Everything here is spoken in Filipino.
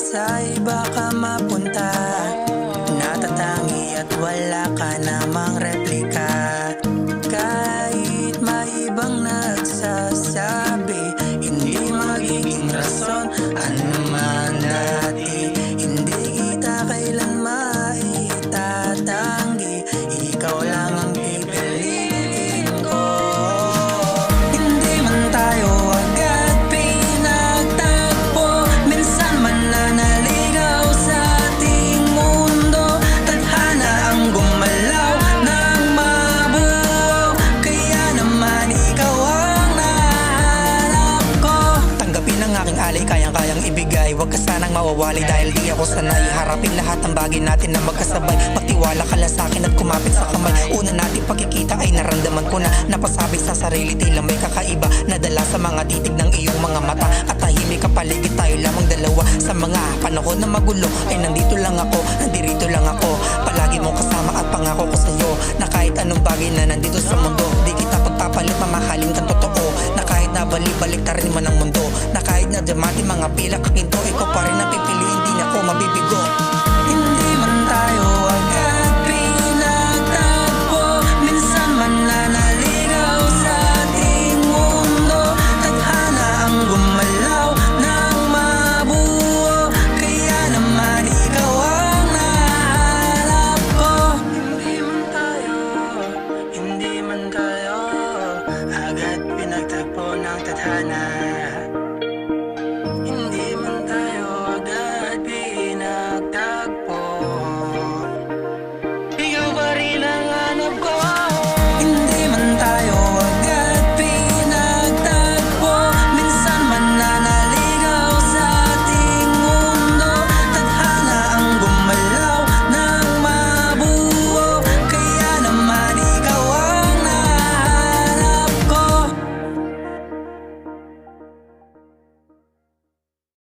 sa iba ka mapunta. Natatangi at wala ka namang replika. Kahit may ibang nagsasabi, hindi magiging rason ano man dati. Hindi kita kailan maitatanggi, ikaw lang ang pipiliin ko. Hindi man tayo agad pinagtagpo, minsan man nanaligaw sa ating mundo. Tadhana ang gumalaw ng mabuo, kaya naman ikaw ang nahanap ko. Tanggapin ang aking alay, kayang-kayang ibigay. Huwag ka sanang mawawali dahil di ako sanay harapin lahat ng bagay natin na magkasabay. Magtiwala ka lang sa akin at kumapit sa kamay. Una nating pagkikita ay naramdaman ko na napasabik sa sarili, tila may kakaiba nadala sa mga titig ng iyong mga mata. At tahimik ka paligid, tayo lamang dalawa. Sa mga panahon na magulo ay nandito lang ako, nandirito lang ako. Palagi mong kasama at pangako ko sa'yo na kahit anong bagay na nandito sa mundo, di kita pagpapalit, mamahalin kang totoo. Na kahit na balik-balik ta rin man ang mundo, na kahit na damati mga pila kakinto, ikaw pa rin ang pipiliin, di na ako mabibigo. Hindi man tayo agad pinagtagpo, minsan man nanaligaw sa ating mundo. Tadhana ang gumalaw ng mabuo, kaya naman ikaw ang nahanap ko. Hindi man tayo agad pinagtagpo ng tadhana.